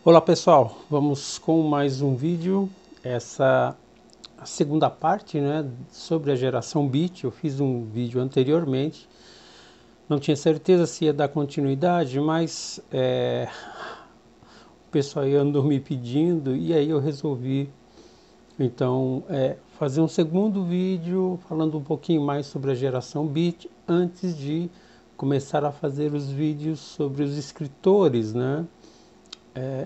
Olá pessoal, vamos com mais um vídeo, essa a segunda parte, né, sobre a geração Beat. Eu fiz um vídeo anteriormente, não tinha certeza se ia dar continuidade, mas o pessoal aí andou me pedindo e aí eu resolvi então fazer um segundo vídeo falando um pouquinho mais sobre a geração Beat antes de começar a fazer os vídeos sobre os escritores, né,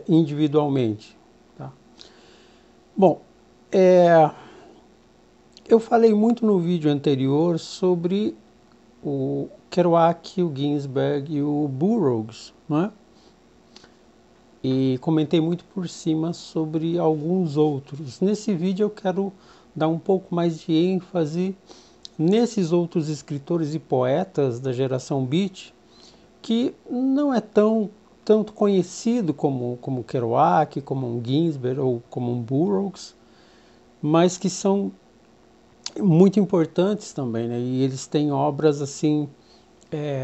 individualmente. Tá? Bom, eu falei muito no vídeo anterior sobre o Kerouac, o Ginsberg e o Burroughs, né? E comentei muito por cima sobre alguns outros. Nesse vídeo eu quero dar um pouco mais de ênfase nesses outros escritores e poetas da geração Beat, que não é tanto conhecido como Kerouac, como um Ginsberg ou como um Burroughs, mas que são muito importantes também, né? E eles têm obras assim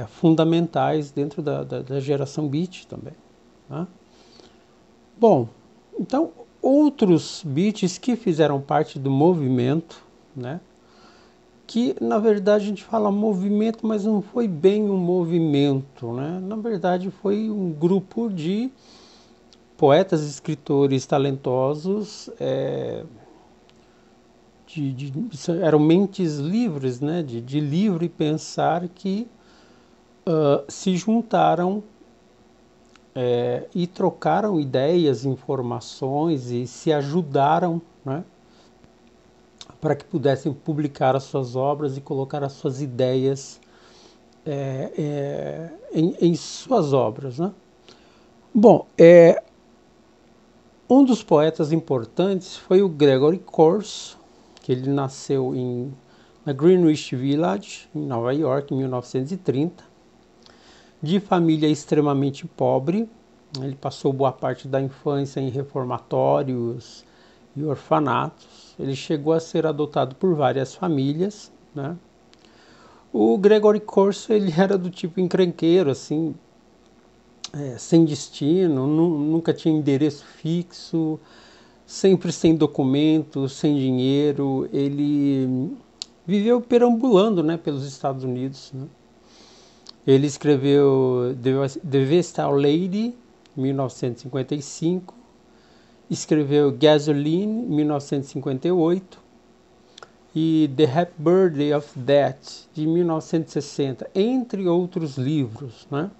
fundamentais dentro da geração Beat também. Né? Bom, então outros beats que fizeram parte do movimento, né? Que na verdade a gente fala movimento, mas não foi bem um movimento, né? Na verdade foi um grupo de poetas, escritores talentosos, eram mentes livres, né? De livre pensar que se juntaram e trocaram ideias, informações e se ajudaram, né, para que pudessem publicar as suas obras e colocar as suas ideias em suas obras. Né? Bom, um dos poetas importantes foi o Gregory Corso, que ele nasceu na Greenwich Village, em Nova York, em 1930, de família extremamente pobre. Ele passou boa parte da infância em reformatórios e orfanatos. Ele chegou a ser adotado por várias famílias, né? O Gregory Corso, ele era do tipo encrenqueiro, assim, sem destino, nunca tinha endereço fixo, sempre sem documento, sem dinheiro. Ele viveu perambulando, né, pelos Estados Unidos, né? Ele escreveu The Vestal Lady, 1955, escreveu Gasoline, 1958, e The Happy Birthday of Death, de 1960, entre outros livros. Né?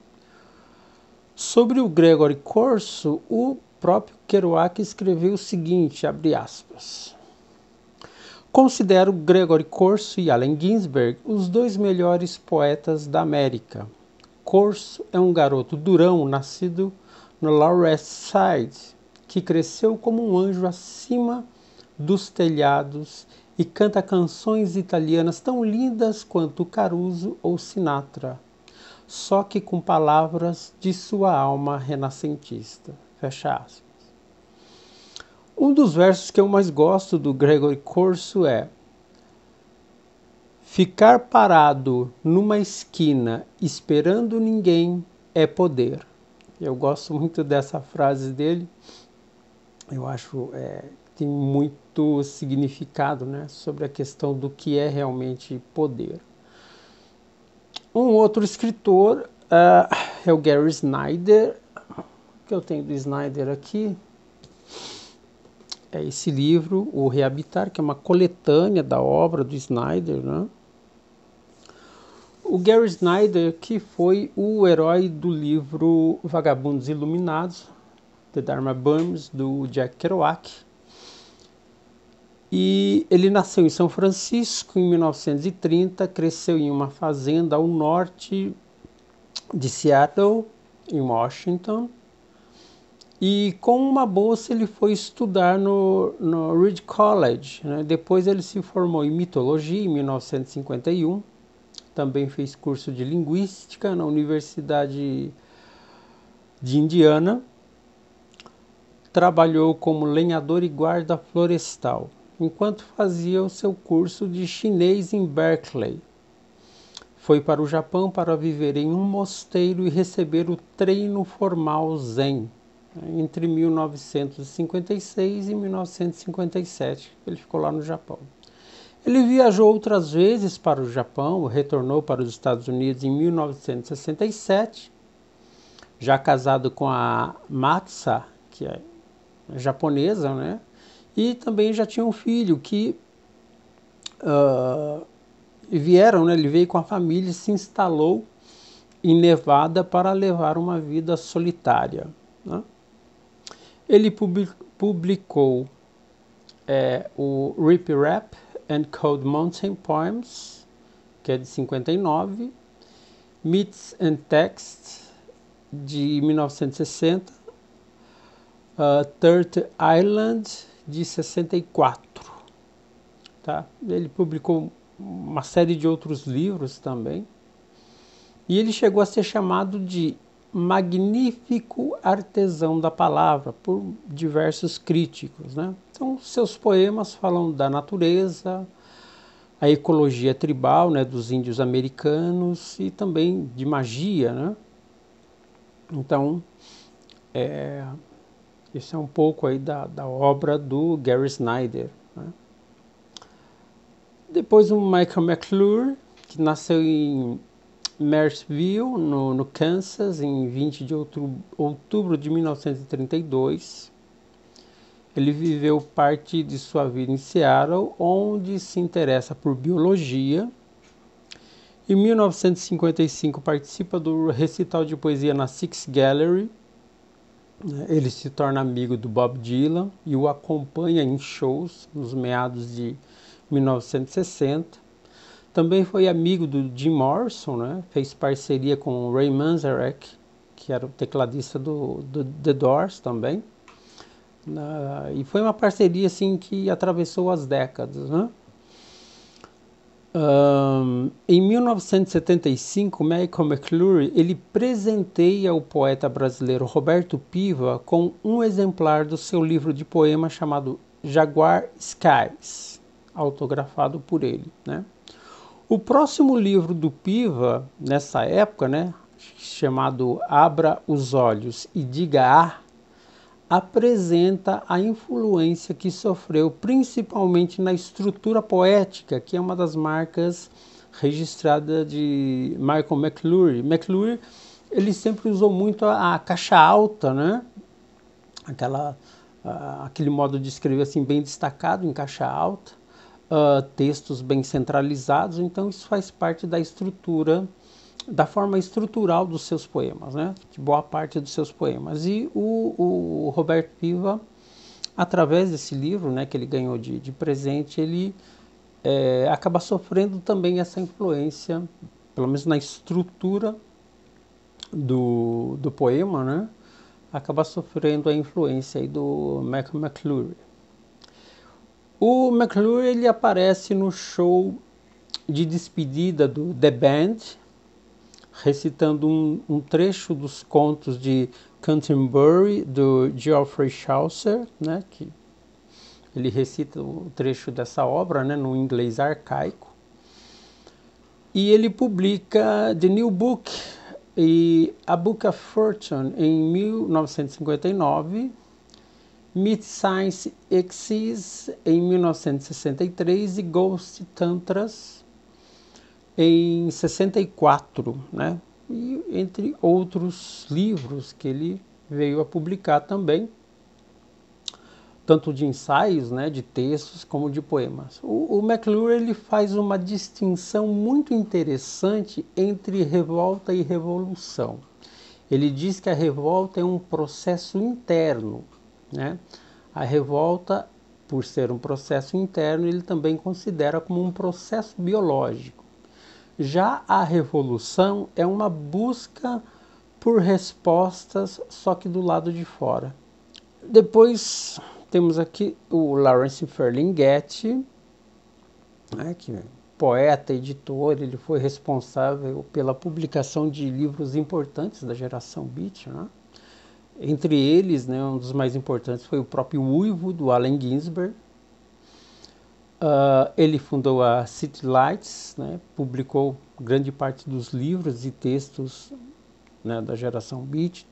Sobre o Gregory Corso, o próprio Kerouac escreveu o seguinte, abre aspas: considero Gregory Corso e Allen Ginsberg os dois melhores poetas da América. Corso é um garoto durão nascido no Lower West Side, que cresceu como um anjo acima dos telhados e canta canções italianas tão lindas quanto Caruso ou Sinatra, só que com palavras de sua alma renascentista. Fecha aspas. Um dos versos que eu mais gosto do Gregory Corso é: ficar parado numa esquina esperando ninguém é poder. Eu gosto muito dessa frase dele. Eu acho que tem muito significado, né, sobre a questão do que é realmente poder. Um outro escritor é o Gary Snyder. O que eu tenho do Snyder aqui é esse livro, O Reabitar, que é uma coletânea da obra do Snyder, né? O Gary Snyder, que foi o herói do livro Vagabundos Iluminados, The Dharma Bums, do Jack Kerouac. E ele nasceu em São Francisco em 1930, cresceu em uma fazenda ao norte de Seattle, em Washington. E com uma bolsa ele foi estudar no Reed College. Né? Depois ele se formou em mitologia em 1951. Também fez curso de linguística na Universidade de Indiana. Trabalhou como lenhador e guarda florestal, enquanto fazia o seu curso de chinês em Berkeley. Foi para o Japão para viver em um mosteiro e receber o treino formal Zen. entre 1956 e 1957. Ele ficou lá no Japão. Ele viajou outras vezes para o Japão, retornou para os Estados Unidos em 1967, já casado com a Matsa, que é japonesa, né? E também já tinha um filho que vieram, né? Ele veio com a família e se instalou em Nevada para levar uma vida solitária, né? Ele publicou o Rip Rap and Cold Mountain Poems, que é de 59, Myths and Texts, de 1960, Third Island, de 64. Tá? Ele publicou uma série de outros livros também. E ele chegou a ser chamado de magnífico artesão da palavra por diversos críticos, né? Então, seus poemas falam da natureza, a ecologia tribal, né, dos índios americanos e também de magia, né? Então, isso é um pouco aí da obra do Gary Snyder, né? Depois o Michael McClure, que nasceu em Marysville, no Kansas, em 20 de outubro de 1932. Ele viveu parte de sua vida em Seattle, onde se interessa por biologia. Em 1955 participa do recital de poesia na Six Gallery. Ele se torna amigo do Bob Dylan e o acompanha em shows nos meados de 1960. Também foi amigo do Jim Morrison, né? Fez parceria com o Ray Manzarek, que era o tecladista do The Doors também. E foi uma parceria assim, que atravessou as décadas, né? Em 1975, Michael McClure ele presenteia o poeta brasileiro Roberto Piva com um exemplar do seu livro de poema chamado Jaguar Skies, autografado por ele, né? O próximo livro do Piva, nessa época, né, chamado Abra os Olhos e Diga A, apresenta a influência que sofreu principalmente na estrutura poética, que é uma das marcas registradas de Michael McClure. McClure, ele sempre usou muito a caixa alta, né? Aquele modo de escrever assim bem destacado em caixa alta, textos bem centralizados. Então isso faz parte da estrutura, da forma estrutural dos seus poemas, né? De boa parte dos seus poemas. E o Roberto Piva, através desse livro, né, que ele ganhou de presente, ele acaba sofrendo também essa influência, pelo menos na estrutura do poema, né? Acaba sofrendo a influência aí do Michael McClure. O McClure ele aparece no show de despedida do The Band, recitando um trecho dos contos de Canterbury, do Geoffrey Chaucer, né, que ele recita o trecho dessa obra, né, no inglês arcaico. E ele publica The New Book e A Book of Fortune em 1959, Myth Science Exis em 1963 e Ghost Tantras em 64, né? E entre outros livros que ele veio a publicar também, tanto de ensaios, né, de textos, como de poemas. O McClure ele faz uma distinção muito interessante entre revolta e revolução. Ele diz que a revolta é um processo interno, né? A revolta, por ser um processo interno, ele também considera como um processo biológico. Já a revolução é uma busca por respostas, só que do lado de fora. Depois temos aqui o Lawrence Ferlinghetti, né, que é poeta, editor, ele foi responsável pela publicação de livros importantes da geração Beat, né? Entre eles, né, um dos mais importantes foi o próprio Uivo, do Allen Ginsberg. Ele fundou a City Lights, né, publicou grande parte dos livros e textos, né, da geração Beat.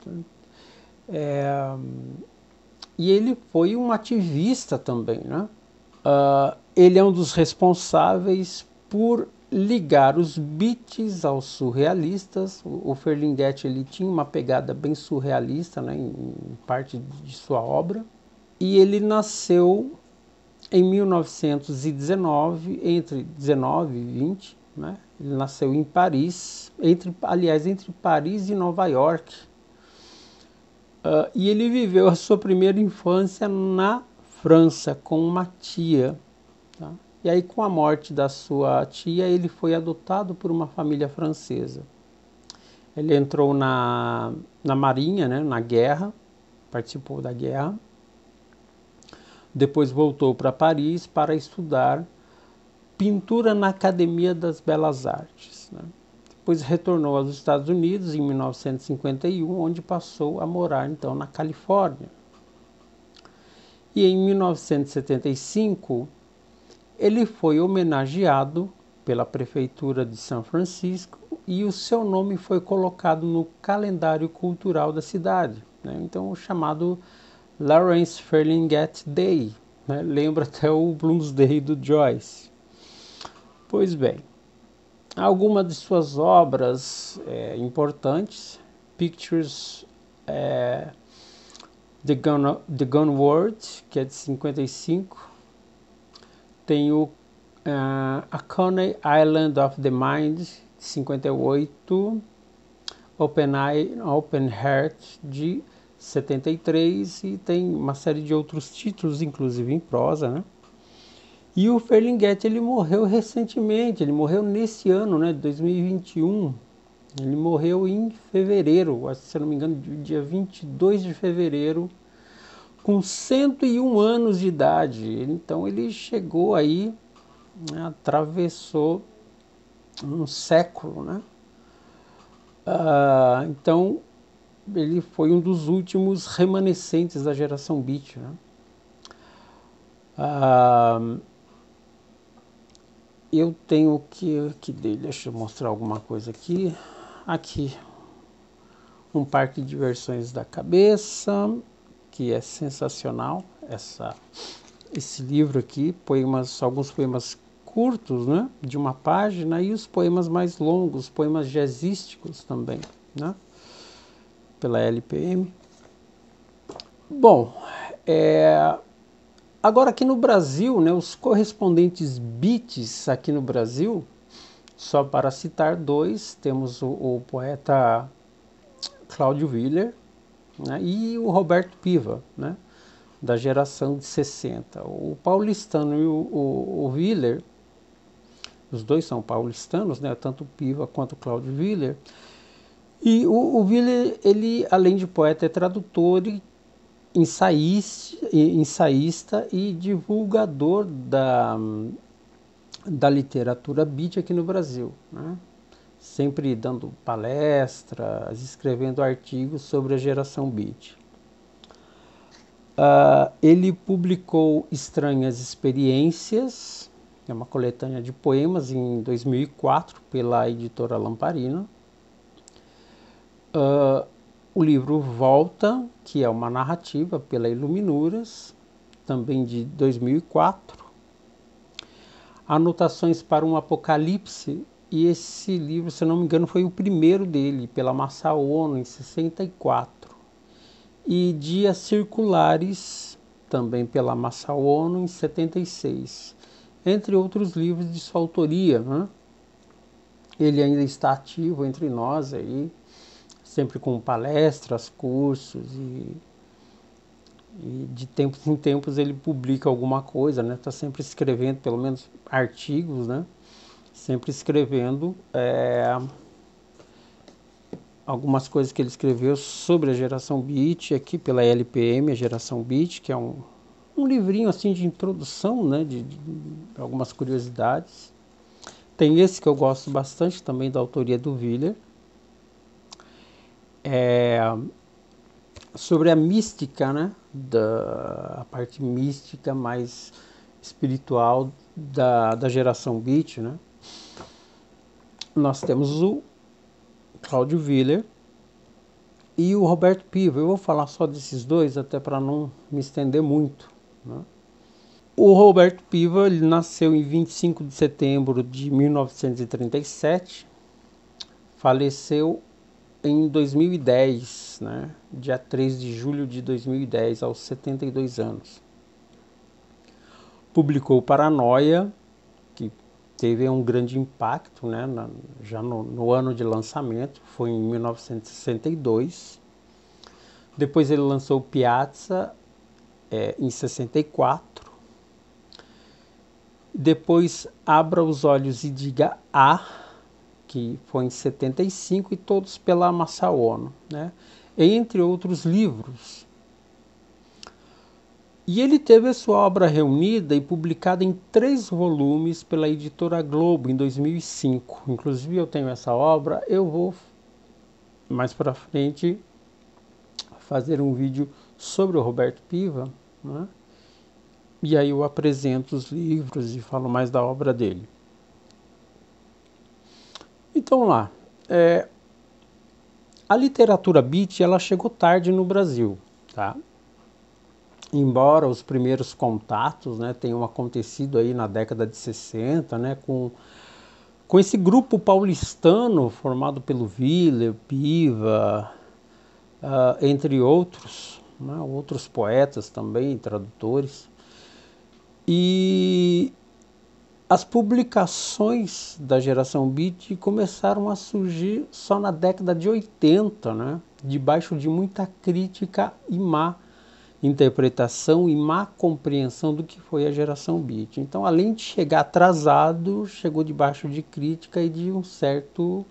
E ele foi um ativista também, né? Ele é um dos responsáveis por ligar os beats aos surrealistas. O Ferlinghetti ele tinha uma pegada bem surrealista, né, em parte de sua obra. E ele nasceu em 1919, entre 19 e 20, né? Ele nasceu em Paris, entre Paris e Nova York. E ele viveu a sua primeira infância na França com uma tia. Tá? E aí, com a morte da sua tia, ele foi adotado por uma família francesa. Ele entrou na Marinha, né, na guerra, participou da guerra. Depois voltou para Paris para estudar pintura na Academia das Belas Artes. Né? Depois retornou aos Estados Unidos em 1951, onde passou a morar então na Califórnia. E em 1975 ele foi homenageado pela Prefeitura de São Francisco e o seu nome foi colocado no calendário cultural da cidade, né? Então o chamado Lawrence Ferlinghetti Day, né? Lembra até o Bloomsday do Joyce. Pois bem, algumas de suas obras importantes, Pictures, The Gone World, que é de 55, tem o A Coney Island of the Mind, de 58, Open Heart, de 73, e tem uma série de outros títulos, inclusive em prosa, né? E o Ferlinghetti, ele morreu recentemente, ele morreu nesse ano, né, 2021. Ele morreu em fevereiro, se eu não me engano, dia 22 de fevereiro, com 101 anos de idade. Então ele chegou aí, né, atravessou um século, né? Então ele foi um dos últimos remanescentes da geração beat, né? Eu tenho que dele, deixa eu mostrar alguma coisa aqui. Aqui, um parque de diversões da cabeça, que é sensacional. Esse livro aqui, alguns poemas curtos, né, de uma página, e os poemas mais longos, poemas jazzísticos também, né, pela LPM. Bom, agora aqui no Brasil, né, os correspondentes beats aqui no Brasil, só para citar dois, temos o poeta Cláudio Willer, né, e o Roberto Piva, né, da geração de 60. O paulistano e o Willer, os dois são paulistanos, né, tanto o Piva quanto o Cláudio Willer. E o Willer, ele, além de poeta, é tradutor e ensaísta e divulgador da literatura beat aqui no Brasil, né? Sempre dando palestras, escrevendo artigos sobre a geração beat. Ele publicou Estranhas Experiências, é uma coletânea de poemas, em 2004, pela editora Lamparina. O livro Volta, que é uma narrativa, pela Iluminuras, também de 2004. Anotações para um Apocalipse, e esse livro, se eu não me engano, foi o primeiro dele, pela Massa Ono, em 64. E Dias Circulares, também pela Massa Ono, em 76. Entre outros livros de sua autoria, né? Ele ainda está ativo entre nós aí, sempre com palestras, cursos, e de tempos em tempos ele publica alguma coisa, né? Está sempre escrevendo, pelo menos artigos, né? Sempre escrevendo algumas coisas que ele escreveu sobre a geração beat, aqui pela LPM, a geração beat, que é um livrinho assim de introdução, né? De algumas curiosidades. Tem esse que eu gosto bastante também, da autoria do Willer. Sobre a mística, né, a parte mística mais espiritual da geração beat, né? Nós temos o Cláudio Willer, e o Roberto Piva. Eu vou falar só desses dois, até para não me estender muito, né? O Roberto Piva, ele nasceu em 25 de setembro de 1937, faleceu em 2010, né? Dia 3 de julho de 2010, aos 72 anos. Publicou Paranoia, que teve um grande impacto, né? Já no ano de lançamento, foi em 1962. Depois ele lançou Piazza, em 64. Depois Abra os Olhos e Diga A, que foi em 75, e todos pela Massa Ono, né? Entre outros livros. E ele teve a sua obra reunida e publicada em 3 volumes pela editora Globo em 2005. Inclusive eu tenho essa obra, eu vou mais para frente fazer um vídeo sobre o Roberto Piva, né? E aí eu apresento os livros e falo mais da obra dele. Então lá, a literatura beat, ela chegou tarde no Brasil, tá? Embora os primeiros contatos, né, tenham acontecido aí na década de 60, né, com esse grupo paulistano formado pelo Willer, Piva, entre outros, né, outros poetas também, tradutores. E as publicações da geração beat começaram a surgir só na década de 80, né, debaixo de muita crítica e má interpretação e má compreensão do que foi a geração beat. Então, além de chegar atrasado, chegou debaixo de crítica e de um certo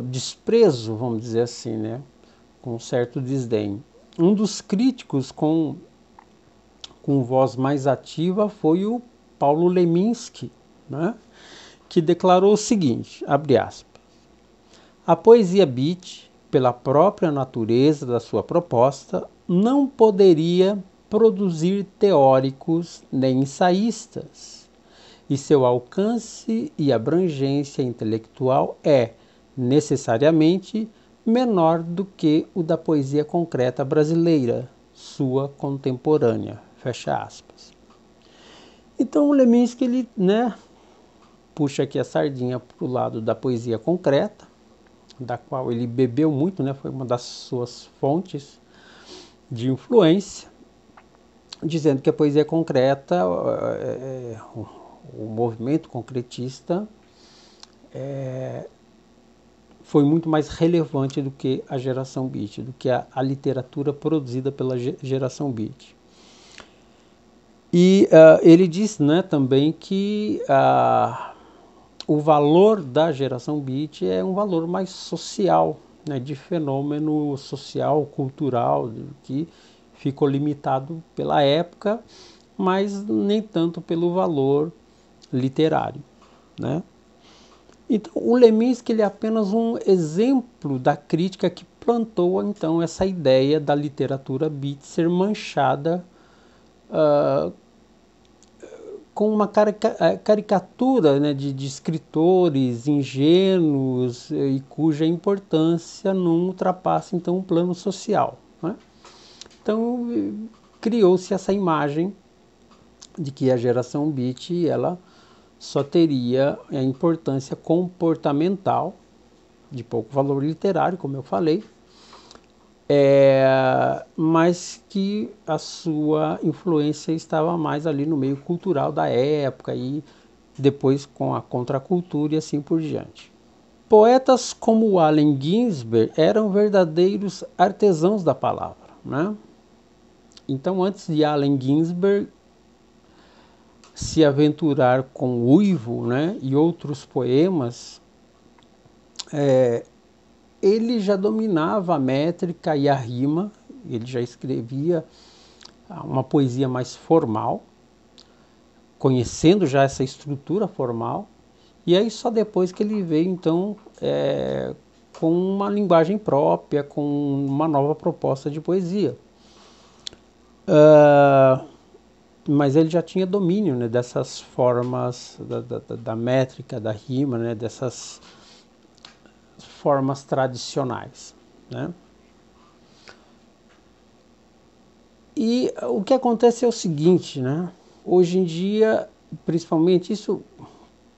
desprezo, vamos dizer assim, né? Com um certo desdém. Um dos críticos com voz mais ativa foi o Paulo Leminski, né? Que declarou o seguinte, abre aspas: a poesia beat, pela própria natureza da sua proposta, não poderia produzir teóricos nem ensaístas, e seu alcance e abrangência intelectual é, necessariamente, menor do que o da poesia concreta brasileira, sua contemporânea. Fecha aspas. Então o Leminski, ele, né, puxa aqui a sardinha para o lado da poesia concreta, da qual ele bebeu muito, né, foi uma das suas fontes de influência, dizendo que a poesia concreta, o movimento concretista, foi muito mais relevante do que a geração beat, do que a literatura produzida pela geração beat. E ele diz, né, também que o valor da geração beat é um valor mais social, né, de fenômeno social, cultural, que ficou limitado pela época, mas nem tanto pelo valor literário, né? Então, o Leminski, ele é apenas um exemplo da crítica que plantou, então, essa ideia da literatura beat ser manchada com uma caricatura, né, de escritores ingênuos e cuja importância não ultrapassa, então, o plano social, né? Então, criou-se essa imagem de que a geração beat, ela só teria a importância comportamental, de pouco valor literário, como eu falei, mas que a sua influência estava mais ali no meio cultural da época e depois com a contracultura e assim por diante. Poetas como Allen Ginsberg eram verdadeiros artesãos da palavra, né? Então, antes de Allen Ginsberg se aventurar com Uivo, né, e outros poemas, ele já dominava a métrica e a rima, ele já escrevia uma poesia mais formal, conhecendo já essa estrutura formal, e aí só depois que ele veio, então, com uma linguagem própria, com uma nova proposta de poesia. Mas ele já tinha domínio, né, dessas formas da métrica, da rima, né, dessas formas tradicionais. né? E o que acontece é o seguinte, né? Hoje em dia, principalmente isso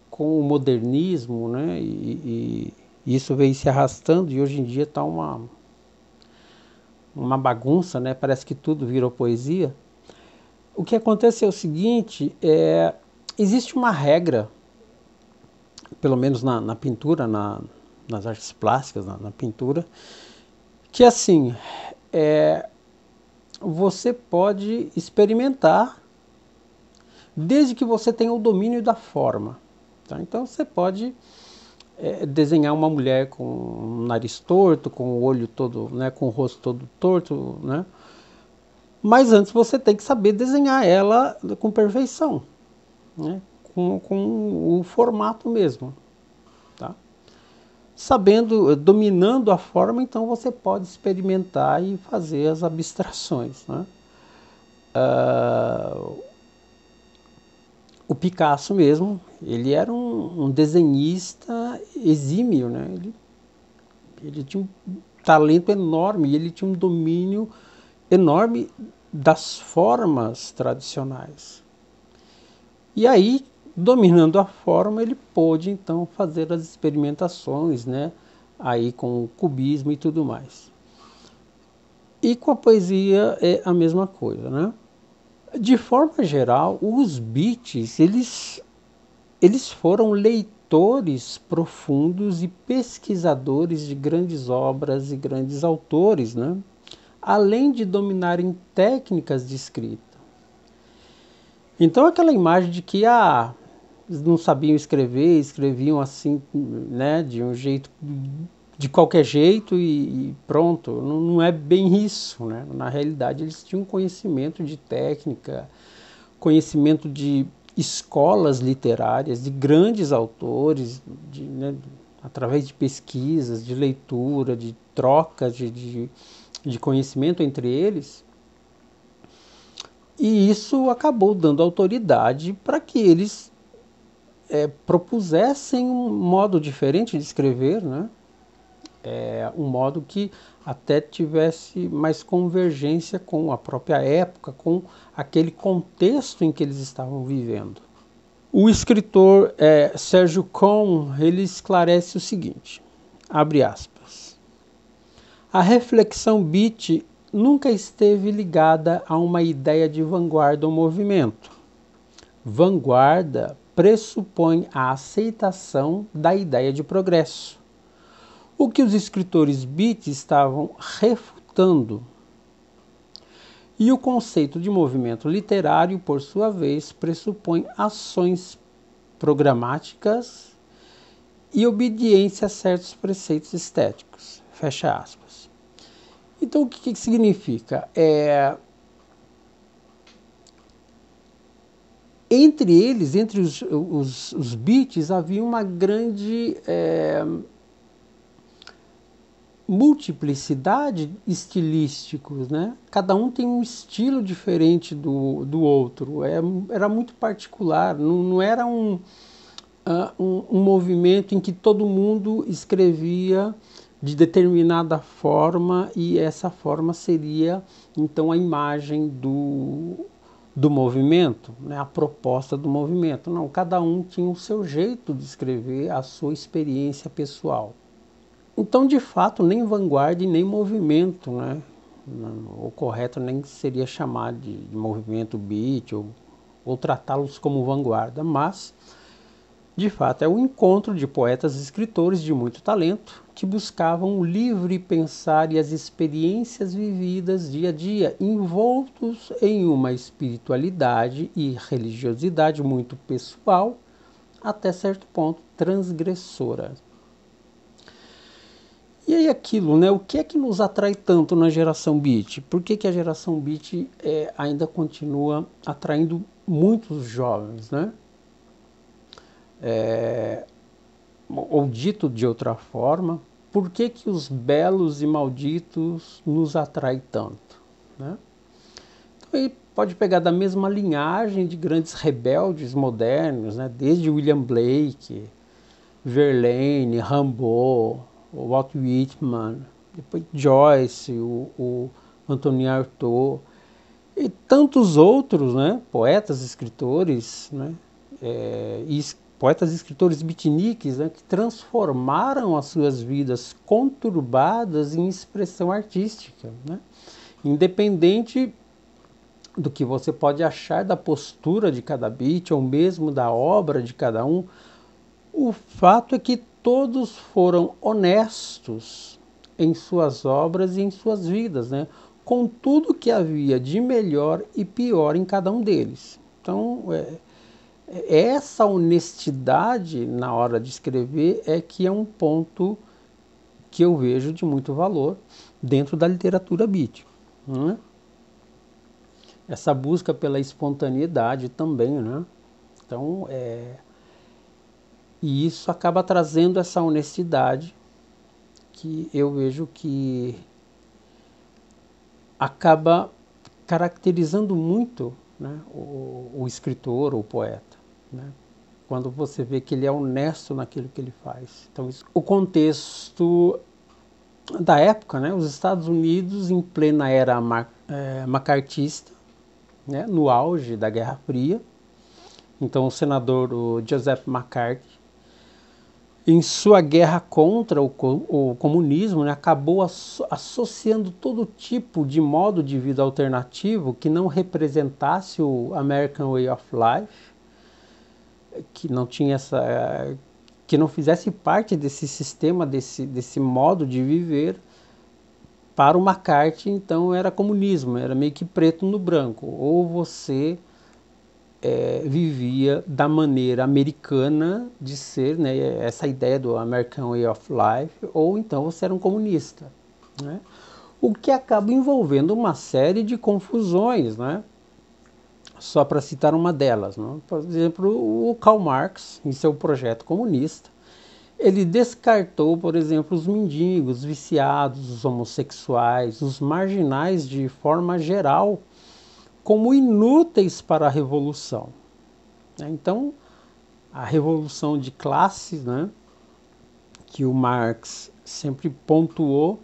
com o modernismo, né? E isso veio se arrastando e hoje em dia está uma bagunça, né? Parece que tudo virou poesia. O que acontece é o seguinte, existe uma regra, pelo menos na pintura, nas artes plásticas, na pintura, que assim, você pode experimentar desde que você tenha o domínio da forma. Tá? Então você pode desenhar uma mulher com um nariz torto, com o olho todo, né, com o rosto todo torto, né? Mas antes você tem que saber desenhar ela com perfeição, né? Com o formato mesmo. Tá? Sabendo, dominando a forma, então você pode experimentar e fazer as abstrações. Né? O Picasso mesmo, ele era um desenhista exímio, né? Ele tinha um talento enorme, ele tinha um domínio enorme das formas tradicionais. E aí, dominando a forma, ele pôde então fazer as experimentações, né? Aí com o cubismo e tudo mais. E com a poesia é a mesma coisa, né? De forma geral, os beats, eles foram leitores profundos e pesquisadores de grandes obras e grandes autores, né? Além de dominarem técnicas de escrita. Então aquela imagem de que eles não sabiam escrever, escreviam assim, né, de um jeito, de qualquer jeito e pronto, não é bem isso, né? Na realidade eles tinham conhecimento de técnica, conhecimento de escolas literárias, de grandes autores, né, através de pesquisas, de leitura, de trocas de conhecimento entre eles. E isso acabou dando autoridade para que eles propusessem um modo diferente de escrever, né? Um modo que até tivesse mais convergência com a própria época, com aquele contexto em que eles estavam vivendo. O escritor Sérgio Kohn, ele esclarece o seguinte, abre aspas, a reflexão beat nunca esteve ligada a uma ideia de vanguarda ou movimento. Vanguarda pressupõe a aceitação da ideia de progresso, o que os escritores beat estavam refutando. E o conceito de movimento literário, por sua vez, pressupõe ações programáticas e obediência a certos preceitos estéticos. Fecha aspas. Então, o que significa? Entre eles, entre os beats, havia uma grande multiplicidade estilísticos, né? Cada um tem um estilo diferente do outro. Era muito particular, não era um movimento em que todo mundo escrevia de determinada forma e essa forma seria então a imagem do movimento, né? A proposta do movimento. Não, cada um tinha o seu jeito de escrever, a sua experiência pessoal. Então, de fato, nem vanguarda e nem movimento, né? O correto nem seria chamar de movimento beat ou tratá-los como vanguarda, mas, de fato, é um encontro de poetas e escritores de muito talento que buscavam o livre pensar e as experiências vividas dia a dia, envoltos em uma espiritualidade e religiosidade muito pessoal, até certo ponto transgressora. E aí aquilo, né? O que é que nos atrai tanto na geração beat? Por que a geração beat ainda continua atraindo muitos jovens, né? Ou dito de outra forma, por que os belos e malditos nos atraem tanto, né? Então aí pode pegar da mesma linhagem de grandes rebeldes modernos, né? Desde William Blake, Verlaine, Rimbaud, Walt Whitman, depois Joyce, o Antonin Artaud e tantos outros, né, poetas, escritores, né, poetas e escritores beatniks, né, que transformaram as suas vidas conturbadas em expressão artística, né, independente do que você pode achar da postura de cada beat ou mesmo da obra de cada um, o fato é que todos foram honestos em suas obras e em suas vidas, né? Com tudo que havia de melhor e pior em cada um deles. Então, essa honestidade na hora de escrever é que é um ponto que eu vejo de muito valor dentro da literatura beat, né? Essa busca pela espontaneidade também, né? Então, e isso acaba trazendo essa honestidade que eu vejo que acaba caracterizando muito, né, o escritor ou o poeta, né? Quando você vê que ele é honesto naquilo que ele faz. Então, o contexto da época, né, os Estados Unidos em plena era macartista, né, no auge da Guerra Fria. Então, o senador Joseph McCarthy, em sua guerra contra o comunismo, né, acabou associando todo tipo de modo de vida alternativo que não representasse o American Way of Life, que não tinha que não fizesse parte desse sistema, desse modo de viver. Para o McCarthy, então, era comunismo, era meio que preto no branco. Ou você vivia da maneira americana de ser, né, essa ideia do American Way of Life, ou então você era um comunista, né? O que acaba envolvendo uma série de confusões, né? Só para citar uma delas, né? Por exemplo, o Karl Marx, em seu projeto comunista, ele descartou, por exemplo, os mendigos, os viciados, os homossexuais, os marginais de forma geral, como inúteis para a revolução. Então, a revolução de classes, né, que o Marx sempre pontuou,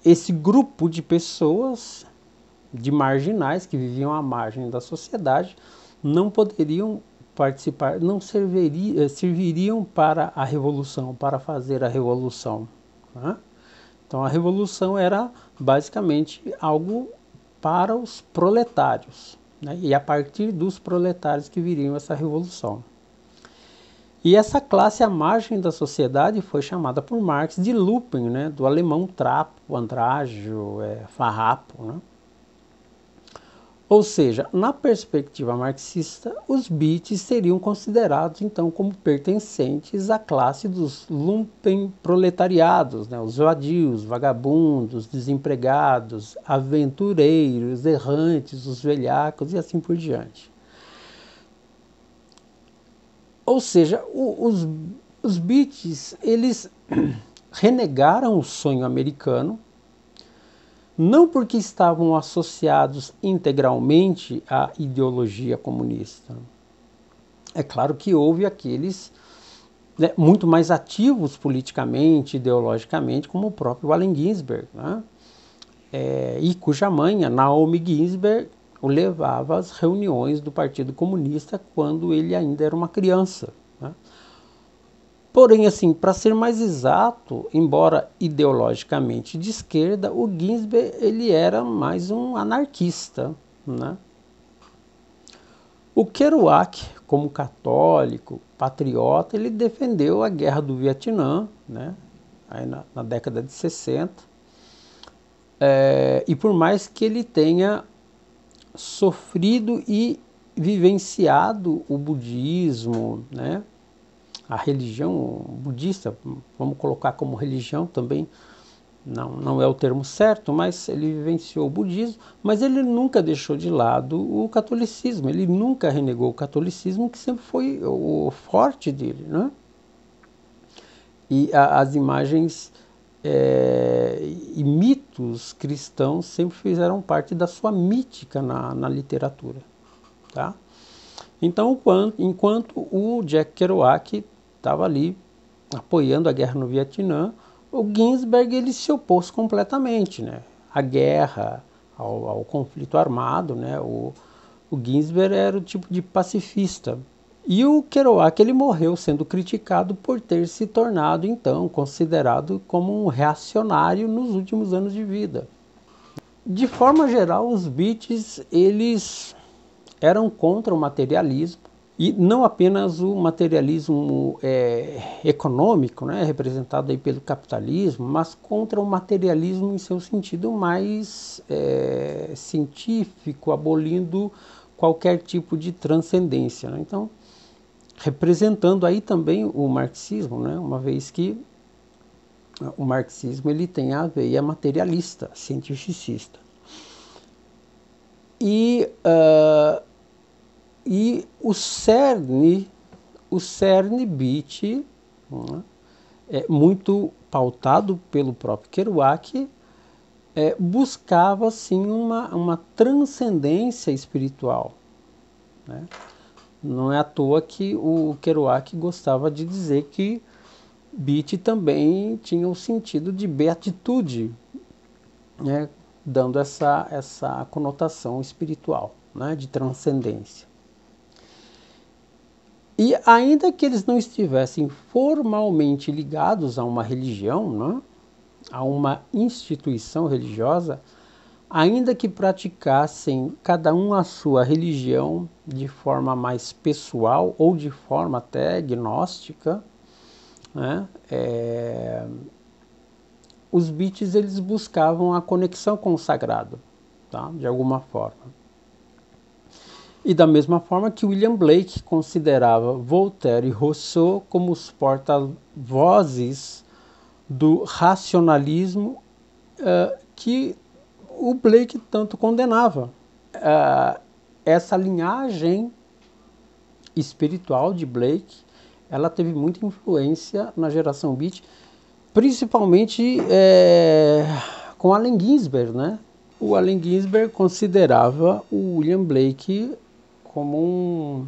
esse grupo de pessoas, de marginais que viviam à margem da sociedade, não poderiam participar, não serviriam para a revolução, para fazer a revolução, né? Então a revolução era basicamente algo para os proletários, né? E a partir dos proletários que viriam essa revolução. E essa classe à margem da sociedade foi chamada por Marx de Lumpen, né? Do alemão trapo, andrajo, farrapo, né? Ou seja, na perspectiva marxista, os beats seriam considerados então como pertencentes à classe dos lumpenproletariados, né? Os vadios, vagabundos, desempregados, aventureiros, errantes, os velhacos e assim por diante. Ou seja, os beats, eles renegaram o sonho americano, não porque estavam associados integralmente à ideologia comunista. É claro que houve aqueles, né, muito mais ativos politicamente, ideologicamente, como o próprio Allen Ginsberg, né? E cuja mãe, Naomi Ginsberg, o levava às reuniões do Partido Comunista quando ele ainda era uma criança, né? Porém, assim, para ser mais exato, embora ideologicamente de esquerda, o Ginsberg ele era mais um anarquista, né? O Kerouac, como católico, patriota, ele defendeu a guerra do Vietnã, né? Aí na década de 60. E por mais que ele tenha sofrido e vivenciado o budismo, né? A religião budista, vamos colocar como religião também, não é o termo certo, mas ele vivenciou o budismo, mas ele nunca deixou de lado o catolicismo, ele nunca renegou o catolicismo, que sempre foi o forte dele, né? E as imagens e mitos cristãos sempre fizeram parte da sua mítica na literatura, tá? Então, enquanto o Jack Kerouac estava ali apoiando a guerra no Vietnã, o Ginsberg ele se opôs completamente, né, à guerra, ao conflito armado, né. O Ginsberg era o tipo de pacifista. E o Kerouac ele morreu sendo criticado por ter se tornado, então, considerado como um reacionário nos últimos anos de vida. De forma geral, os Beats eles eram contra o materialismo, e não apenas o materialismo econômico, né, representado aí pelo capitalismo, mas contra o materialismo em seu sentido mais científico, abolindo qualquer tipo de transcendência, né? Então, representando aí também o marxismo, né, uma vez que o marxismo ele tem a veia materialista, cientificista. E o cerne Beat, né, muito pautado pelo próprio Kerouac, buscava assim uma transcendência espiritual, né? Não é à toa que o Kerouac gostava de dizer que Beat também tinha o sentido de beatitude, né, dando essa conotação espiritual, né, de transcendência. E ainda que eles não estivessem formalmente ligados a uma religião, né, a uma instituição religiosa, ainda que praticassem cada um a sua religião de forma mais pessoal ou de forma até gnóstica, né, os Beats eles buscavam a conexão com o sagrado, tá, de alguma forma. E da mesma forma que William Blake considerava Voltaire e Rousseau como os porta-vozes do racionalismo que o Blake tanto condenava. Essa linhagem espiritual de Blake, ela teve muita influência na geração Beat, principalmente com Allen Ginsberg, né? O Allen Ginsberg considerava o William Blake como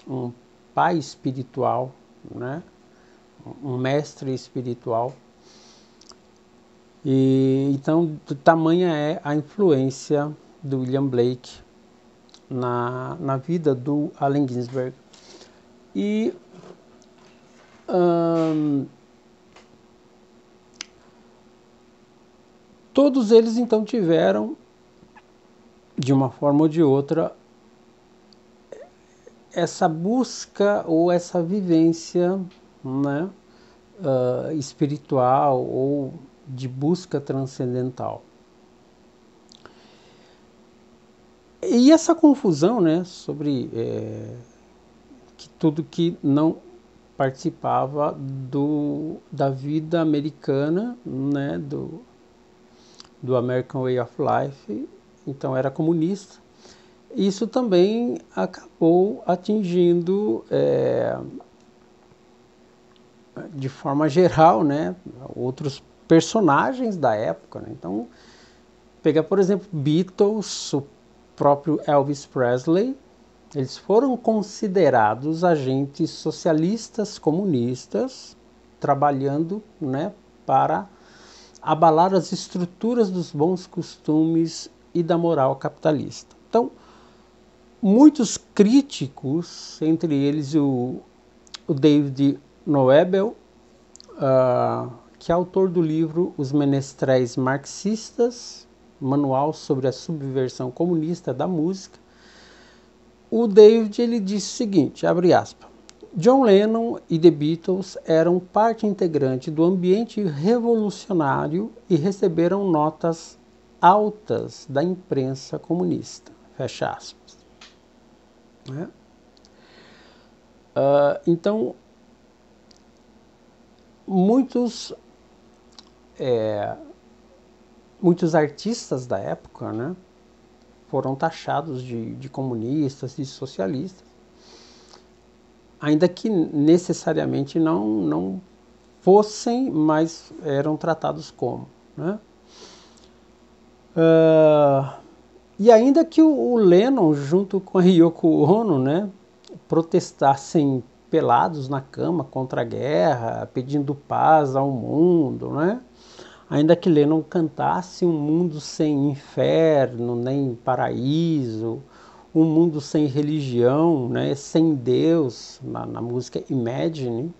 um pai espiritual, né? Um mestre espiritual. E então, tamanha é a influência do William Blake na vida do Allen Ginsberg. E todos eles então tiveram, de uma forma ou de outra, essa busca ou essa vivência, né, espiritual ou de busca transcendental. E essa confusão, né, sobre que tudo que não participava da vida americana, né, do American Way of Life, então era comunista. Isso também acabou atingindo, de forma geral, né, outros personagens da época, né? Então, pegar, por exemplo, Beatles, o próprio Elvis Presley, eles foram considerados agentes socialistas comunistas, trabalhando, né, para abalar as estruturas dos bons costumes e da moral capitalista. Então, muitos críticos, entre eles o David Noebel, que é autor do livro Os Menestréis Marxistas, Manual sobre a Subversão Comunista da Música, o David ele disse o seguinte, abre aspas, John Lennon e The Beatles eram parte integrante do ambiente revolucionário e receberam notas altas da imprensa comunista, fecha aspas. Né? Então, muitos artistas da época, né, foram taxados de comunistas, de socialistas, ainda que necessariamente não fossem, mas eram tratados como, né? E ainda que o Lennon, junto com a Yoko Ono, né, protestassem pelados na cama contra a guerra, pedindo paz ao mundo, né? Ainda que Lennon cantasse um mundo sem inferno, nem paraíso, um mundo sem religião, né? Sem Deus, na música Imagine,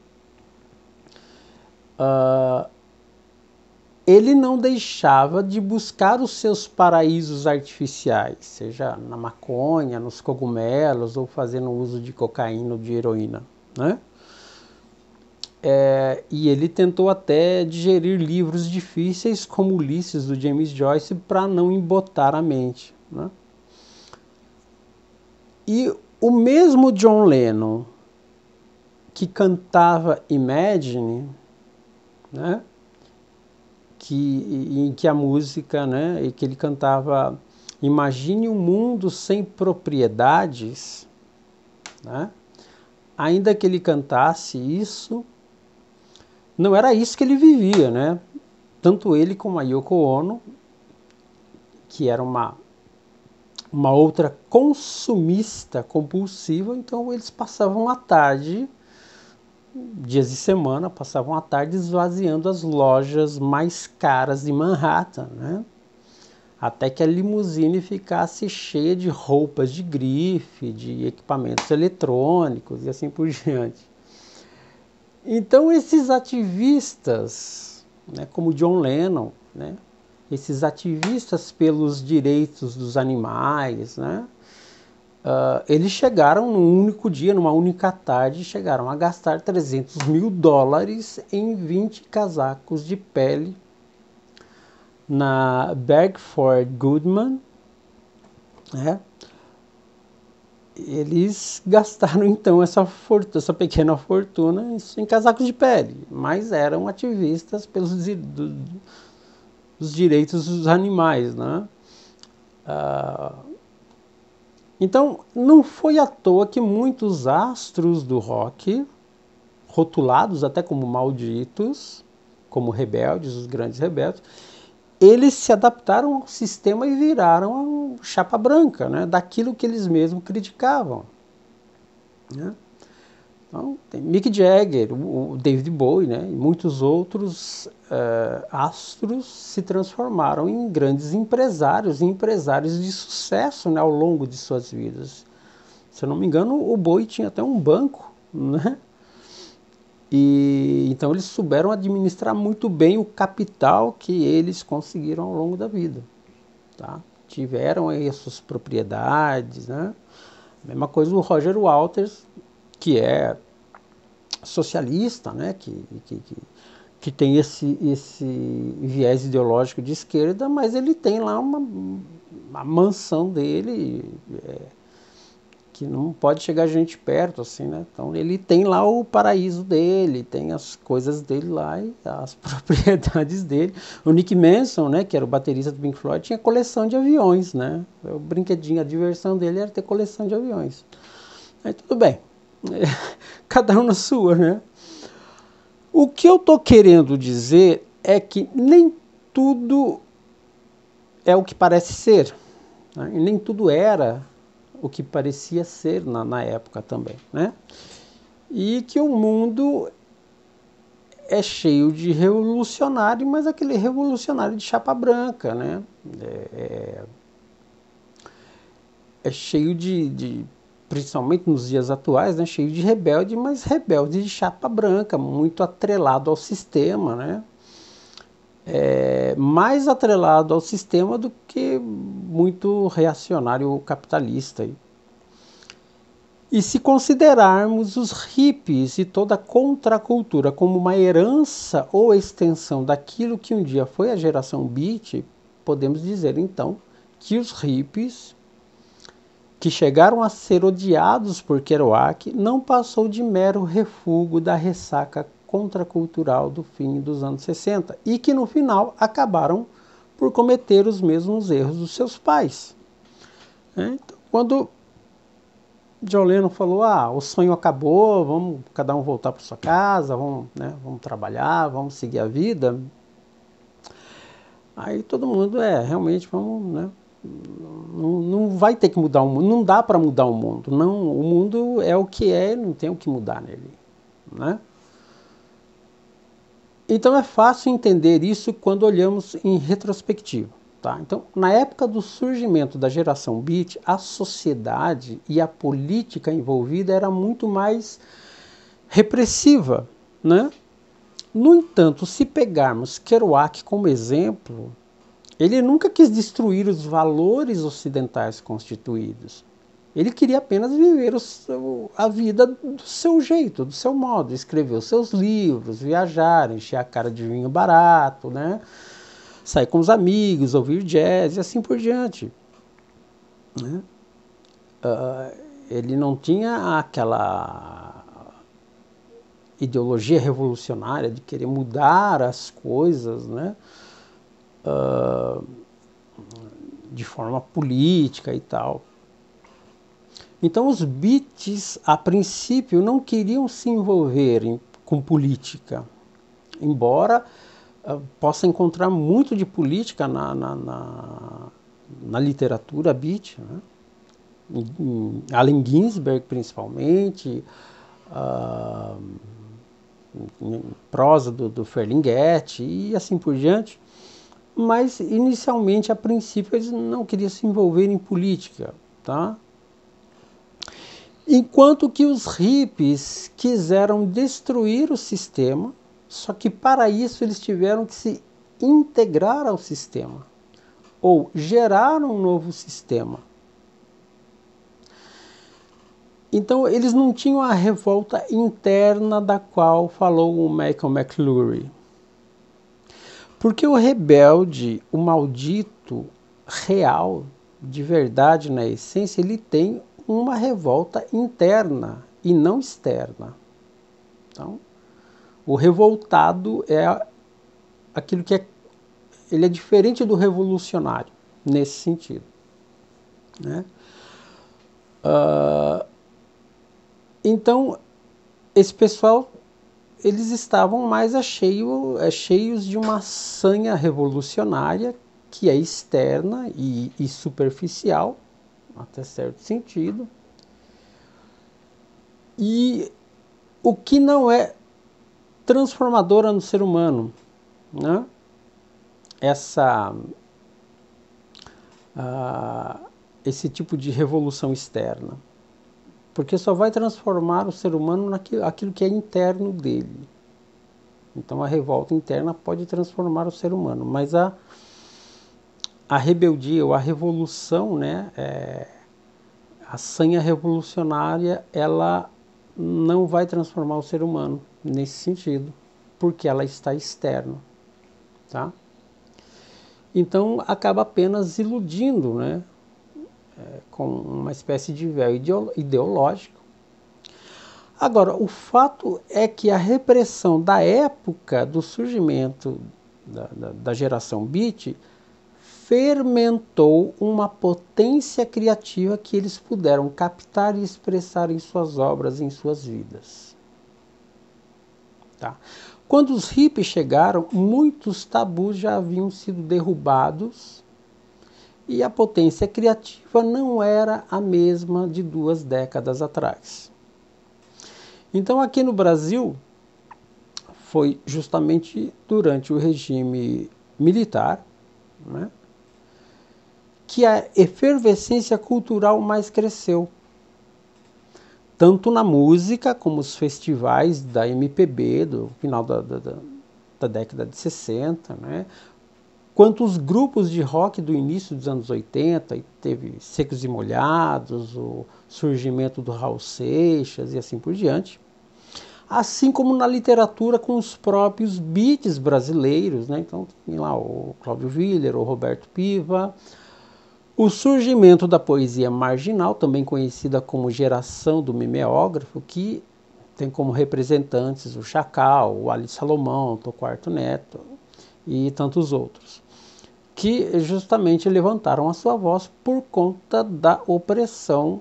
ele não deixava de buscar os seus paraísos artificiais, seja na maconha, nos cogumelos ou fazendo uso de cocaína ou de heroína, né? E ele tentou até digerir livros difíceis como Ulisses, do James Joyce, para não embotar a mente, né? E o mesmo John Lennon que cantava Imagine, né? Em que a música, né, e que ele cantava Imagine um mundo sem propriedades, né? Ainda que ele cantasse isso, não era isso que ele vivia, né? Tanto ele como a Yoko Ono, que era uma outra consumista compulsiva, então eles passavam a tarde, dias de semana, passavam a tarde esvaziando as lojas mais caras de Manhattan, né? Até que a limusine ficasse cheia de roupas de grife, de equipamentos eletrônicos e assim por diante. Então esses ativistas, né, como John Lennon, né, esses ativistas pelos direitos dos animais, né, eles chegaram num único dia, numa única tarde, chegaram a gastar $300 mil em 20 casacos de pele na Bergford Goodman, né? Eles gastaram então essa pequena fortuna em casacos de pele, mas eram ativistas pelos dos direitos dos animais, né? Então, não foi à toa que muitos astros do rock, rotulados até como malditos, como rebeldes, os grandes rebeldes, eles se adaptaram ao sistema e viraram a chapa branca, né, daquilo que eles mesmos criticavam, né? Então, tem Mick Jagger, o David Bowie, né, e muitos outros astros se transformaram em grandes empresários de sucesso, né, ao longo de suas vidas. Se eu não me engano, o Bowie tinha até um banco, né? E então eles souberam administrar muito bem o capital que eles conseguiram ao longo da vida, tá? Tiveram aí as suas propriedades, né? Mesma coisa o Roger Waters, que é socialista, né? Que tem esse viés ideológico de esquerda, mas ele tem lá uma mansão dele, que não pode chegar gente perto, assim, né? Então ele tem lá o paraíso dele, tem as coisas dele lá e as propriedades dele. O Nick Manson, né, que era o baterista do Pink Floyd, tinha coleção de aviões, né? O brinquedinho, a diversão dele era ter coleção de aviões. Aí tudo bem, cada um na sua, né? O que eu tô querendo dizer é que nem tudo é o que parece ser, né? E nem tudo era o que parecia ser na época também, né? E que o mundo é cheio de revolucionário, mas aquele revolucionário de chapa branca, né? É cheio principalmente nos dias atuais, né? Cheio de rebelde, mas rebelde de chapa branca, muito atrelado ao sistema, né? Mais atrelado ao sistema do que muito reacionário capitalista. E se considerarmos os hippies e toda a contracultura como uma herança ou extensão daquilo que um dia foi a geração beat, podemos dizer então que os hippies, que chegaram a ser odiados por Kerouac, não passou de mero refúgio da ressaca contracultural do fim dos anos 60 e que no final acabaram por cometer os mesmos erros dos seus pais. Então, quando John Lennon falou, o sonho acabou, vamos cada um voltar para sua casa, vamos trabalhar, vamos seguir a vida. Aí todo mundo, realmente, vamos, né? Não vai ter que mudar o mundo, não dá para mudar o mundo. Não, o mundo é o que é, não tem o que mudar nele, né? Então é fácil entender isso quando olhamos em retrospectiva. Tá? Então, na época do surgimento da geração Beat, a sociedade e a política envolvida era muito mais repressiva, né? No entanto, se pegarmos Kerouac como exemplo, ele nunca quis destruir os valores ocidentais constituídos. Ele queria apenas viver a vida do seu jeito, do seu modo, escrever os seus livros, viajar, encher a cara de vinho barato, né? Sair com os amigos, ouvir jazz e assim por diante. Né? Ele não tinha aquela ideologia revolucionária de querer mudar as coisas, né? De forma política e tal. Então os beats, a princípio, não queriam se envolver com política, embora possa encontrar muito de política na literatura beat, né? Em Allen Ginsberg principalmente, em prosa do Ferlinghetti e assim por diante, mas inicialmente, a princípio, eles não queriam se envolver em política, tá? Enquanto que os hippies quiseram destruir o sistema, só que para isso eles tiveram que se integrar ao sistema, ou gerar um novo sistema. Então eles não tinham a revolta interna da qual falou o Malcolm McLuhan. Porque o rebelde, o maldito, real, de verdade na essência, ele tem uma revolta interna e não externa. Então, o revoltado é aquilo que ele é diferente do revolucionário, nesse sentido. Né? Então, esse pessoal, eles estavam mais cheios de uma sanha revolucionária que é externa e superficial, até certo sentido, e o que não é transformadora no ser humano, né? Esse tipo de revolução externa, porque só vai transformar o ser humano naquilo que é interno dele. Então a revolta interna pode transformar o ser humano, mas a rebeldia ou a revolução, né, a sanha revolucionária, ela não vai transformar o ser humano nesse sentido, porque ela está externa, tá? Então acaba apenas iludindo, né, com uma espécie de véu ideológico. Agora, o fato é que a repressão da época do surgimento da geração Beat fermentou uma potência criativa que eles puderam captar e expressar em suas obras, em suas vidas. Tá? Quando os hippies chegaram, muitos tabus já haviam sido derrubados e a potência criativa não era a mesma de 2 décadas atrás. Então, aqui no Brasil, foi justamente durante o regime militar, né, que a efervescência cultural mais cresceu. Tanto na música, como os festivais da MPB, do final da década de 60, né, quanto os grupos de rock do início dos anos 80, e teve Secos e Molhados, o surgimento do Raul Seixas e assim por diante. Assim como na literatura com os próprios beats brasileiros, né? Então tem lá o Cláudio Willer, o Roberto Piva, o surgimento da poesia marginal, também conhecida como geração do mimeógrafo, que tem como representantes o Chacal, o Ali Salomão, o Torquato Neto e tantos outros, que justamente levantaram a sua voz por conta da opressão,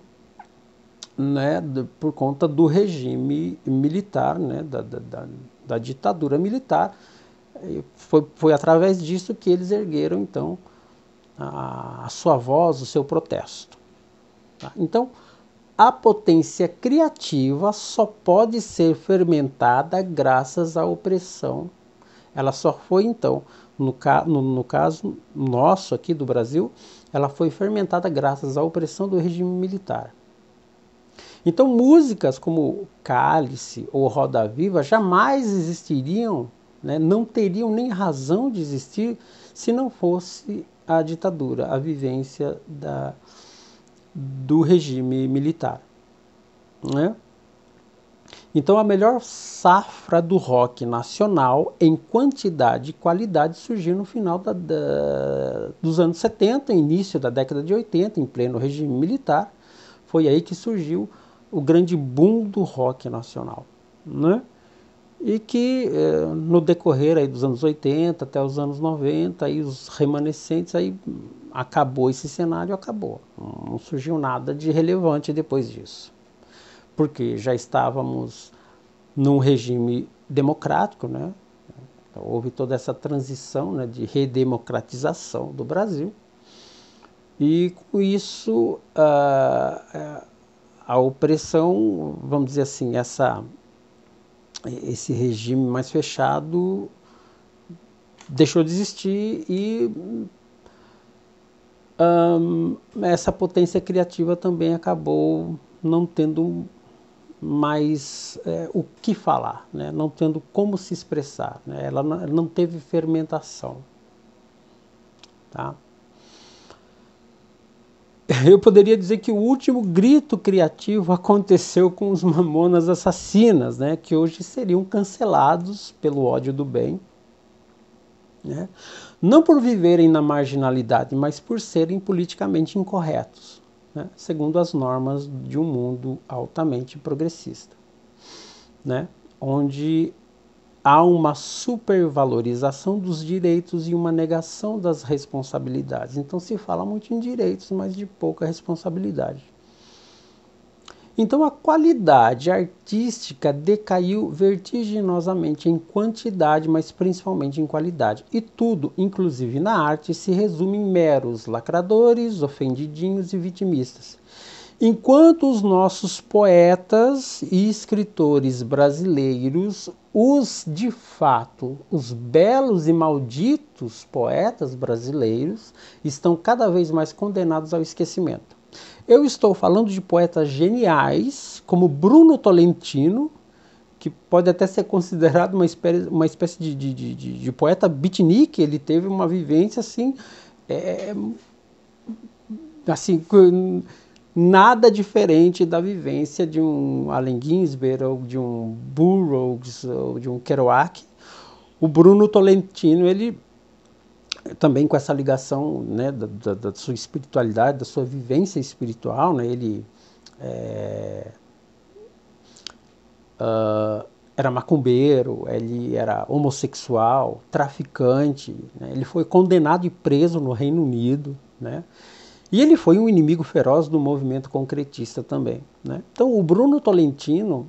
né, por conta do regime militar, né, da ditadura militar. Foi através disso que eles ergueram, então, a sua voz, o seu protesto. Tá? Então, a potência criativa só pode ser fermentada graças à opressão. Ela só foi, então, no caso nosso aqui do Brasil, ela foi fermentada graças à opressão do regime militar. Então, músicas como Cálice ou Roda Viva jamais existiriam, né, não teriam nem razão de existir se não fosse a ditadura, a vivência do regime militar. Né? Então, a melhor safra do rock nacional em quantidade e qualidade surgiu no final dos anos 70, início da década de 80, em pleno regime militar. Foi aí que surgiu o grande boom do rock nacional. Né? E que no decorrer aí dos anos 80 até os anos 90, aí os remanescentes, aí acabou esse cenário, acabou. Não surgiu nada de relevante depois disso. Porque já estávamos num regime democrático, né? Então, houve toda essa transição, né, de redemocratização do Brasil, e com isso a opressão, vamos dizer assim, esse regime mais fechado deixou de existir e essa potência criativa também acabou não tendo mais o que falar, né? Não tendo como se expressar, né? Ela não teve fermentação. Tá? Eu poderia dizer que o último grito criativo aconteceu com os Mamonas Assassinas, né? Que hoje seriam cancelados pelo ódio do bem. Né? Não por viverem na marginalidade, mas por serem politicamente incorretos, né? Segundo as normas de um mundo altamente progressista, né? Onde há uma supervalorização dos direitos e uma negação das responsabilidades. Então se fala muito em direitos, mas de pouca responsabilidade. Então a qualidade artística decaiu vertiginosamente em quantidade, mas principalmente em qualidade. E tudo, inclusive na arte, se resume em meros lacradores, ofendidinhos e vitimistas. Enquanto os nossos poetas e escritores brasileiros, de fato, os belos e malditos poetas brasileiros, estão cada vez mais condenados ao esquecimento. Eu estou falando de poetas geniais, como Bruno Tolentino, que pode até ser considerado uma espécie de poeta beatnik. Ele teve uma vivência assim, nada diferente da vivência de um Allen Ginsberg, ou de um Burroughs, ou de um Kerouac. O Bruno Tolentino, ele também com essa ligação, né, da sua espiritualidade, da sua vivência espiritual, né, ele era macumbeiro, ele era homossexual, traficante, né, ele foi condenado e preso no Reino Unido, né, e ele foi um inimigo feroz do movimento concretista também. Né. Então o Bruno Tolentino,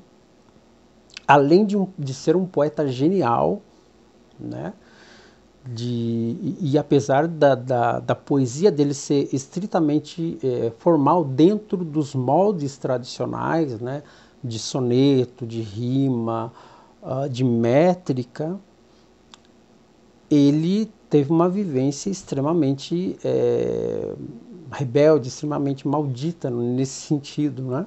além de ser um poeta genial, né, e apesar da poesia dele ser estritamente formal dentro dos moldes tradicionais, né, de soneto, de rima, de métrica, ele teve uma vivência extremamente rebelde, extremamente maldita nesse sentido. Né?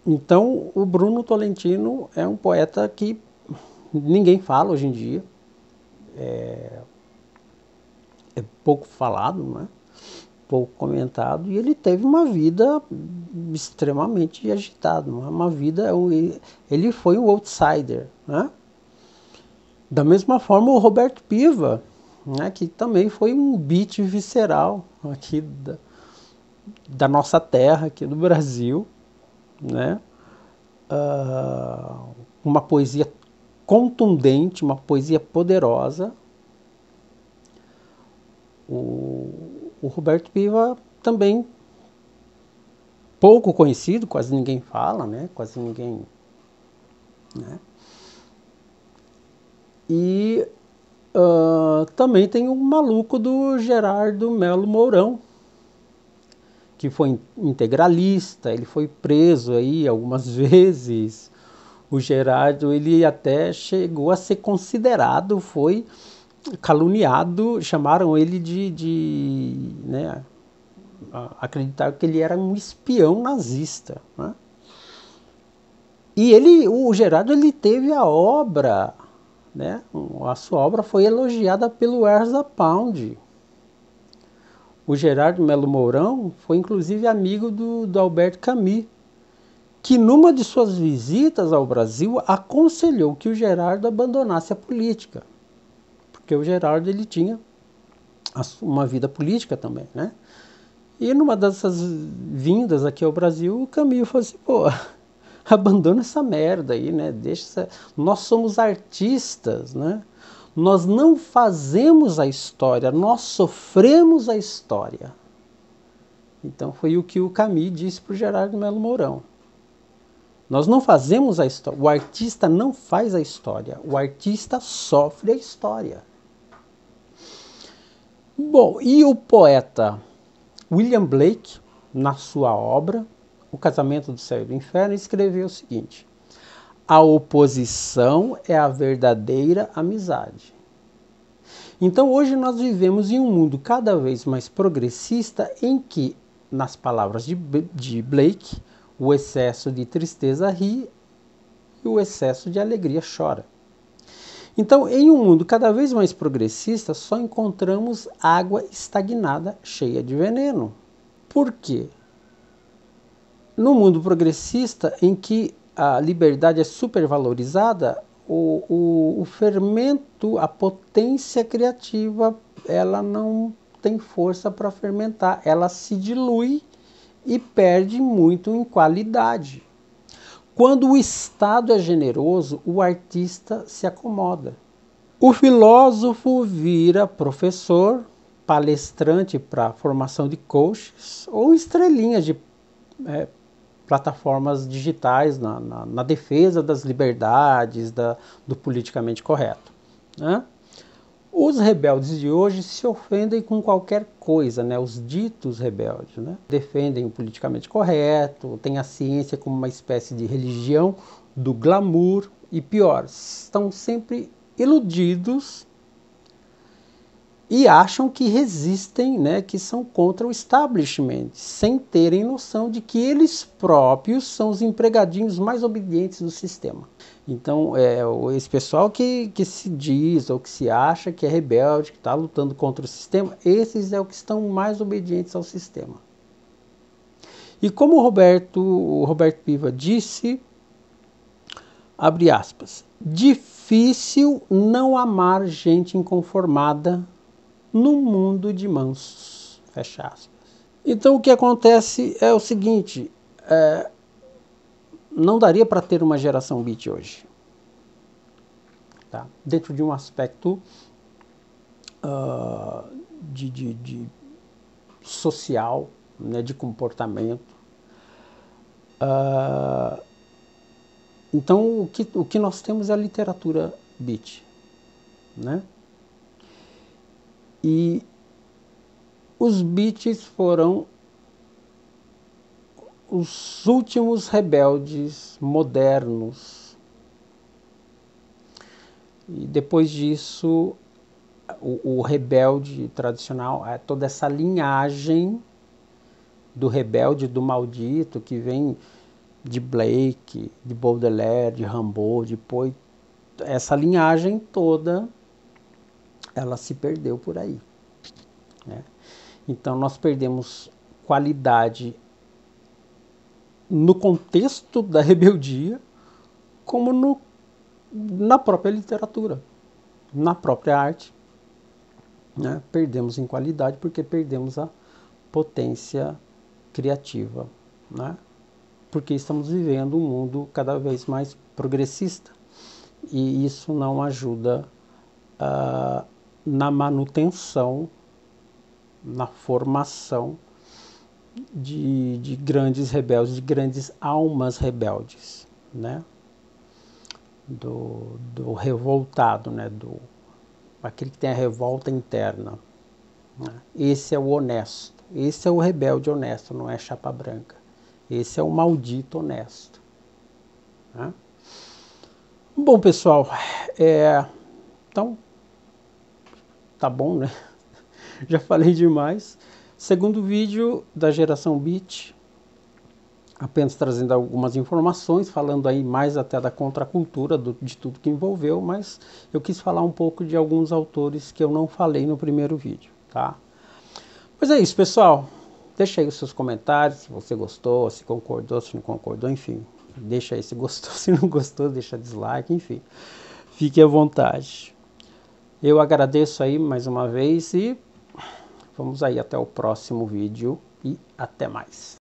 Então, o Bruno Tolentino é um poeta que ninguém fala hoje em dia, é pouco falado, né? Pouco comentado, e ele teve uma vida extremamente agitada, uma vida, ele foi um outsider, né? Da mesma forma o Roberto Piva, né, que também foi um beat visceral aqui da nossa terra, aqui do Brasil, né? Uma poesia contundente, uma poesia poderosa. O Roberto Piva também pouco conhecido, quase ninguém fala, né? Quase ninguém, né? E Também tem o maluco do Gerardo Melo Mourão, que foi integralista, ele foi preso aí algumas vezes. O Gerardo, ele até chegou a ser considerado, foi caluniado, chamaram ele né, acreditaram que ele era um espião nazista, né? E o Gerardo, ele teve a obra, né, a sua obra foi elogiada pelo Ezra Pound. O Gerardo Melo Mourão foi inclusive amigo do Albert Camus, que numa de suas visitas ao Brasil aconselhou que o Gerardo abandonasse a política, porque o Gerardo, ele tinha uma vida política também, né? E numa dessas vindas aqui ao Brasil, o Camus falou assim, pô, abandona essa merda aí, né? Nós somos artistas, né? Nós não fazemos a história, nós sofremos a história. Então foi o que o Camus disse para o Gerardo Melo Mourão. Nós não fazemos a história, o artista não faz a história, o artista sofre a história. Bom, e o poeta William Blake, na sua obra O Casamento do Céu e do Inferno, escreveu o seguinte: a oposição é a verdadeira amizade. Então hoje nós vivemos em um mundo cada vez mais progressista em que, nas palavras de Blake, o excesso de tristeza ri e o excesso de alegria chora. Então, em um mundo cada vez mais progressista, só encontramos água estagnada cheia de veneno. Por quê? No mundo progressista, em que a liberdade é supervalorizada, o fermento, a potência criativa, ela não tem força para fermentar, ela se dilui e perde muito em qualidade. Quando o Estado é generoso, o artista se acomoda. O filósofo vira professor, palestrante para formação de coaches ou estrelinha de plataformas digitais na defesa das liberdades, do politicamente correto, né? Os rebeldes de hoje se ofendem com qualquer coisa, né? Os ditos rebeldes, né? Defendem o politicamente correto, têm a ciência como uma espécie de religião do glamour e pior, estão sempre iludidos e acham que resistem, né? Que são contra o establishment, sem terem noção de que eles próprios são os empregadinhos mais obedientes do sistema. Então, esse pessoal que se diz ou que se acha que é rebelde, que está lutando contra o sistema, esses é o que estão mais obedientes ao sistema. E como o Roberto Piva disse, abre aspas, difícil não amar gente inconformada no mundo de mansos, fecha aspas. Então, o que acontece é o seguinte, não daria para ter uma geração beat hoje, tá? Dentro de um aspecto de social, né, de comportamento. Então, o que nós temos é a literatura beat, né? E os beats foram os últimos rebeldes modernos. E depois disso, o rebelde tradicional, toda essa linhagem do rebelde, do maldito, que vem de Blake, de Baudelaire, de Rimbaud, de Poe, essa linhagem toda, ela se perdeu por aí, né? Então nós perdemos qualidade no contexto da rebeldia, como na própria literatura, na própria arte, né? Perdemos em qualidade porque perdemos a potência criativa, né? Porque estamos vivendo um mundo cada vez mais progressista e isso não ajuda na manutenção, na formação de grandes rebeldes, de grandes almas rebeldes, né? Do revoltado, né? aquele que tem a revolta interna. Esse é o honesto, esse é o rebelde honesto, não é chapa branca. Esse é o maldito honesto. Né? Bom, pessoal, então, tá bom, né? Já falei demais. Segundo vídeo da geração Beat, apenas trazendo algumas informações, falando aí mais até da contracultura, de tudo que envolveu, mas eu quis falar um pouco de alguns autores que eu não falei no primeiro vídeo, tá? Pois é isso, pessoal. Deixa aí os seus comentários, se você gostou, se concordou, se não concordou, enfim. Deixa aí se gostou, se não gostou, deixa dislike, enfim. Fique à vontade. Eu agradeço aí mais uma vez e vamos aí até o próximo vídeo e até mais.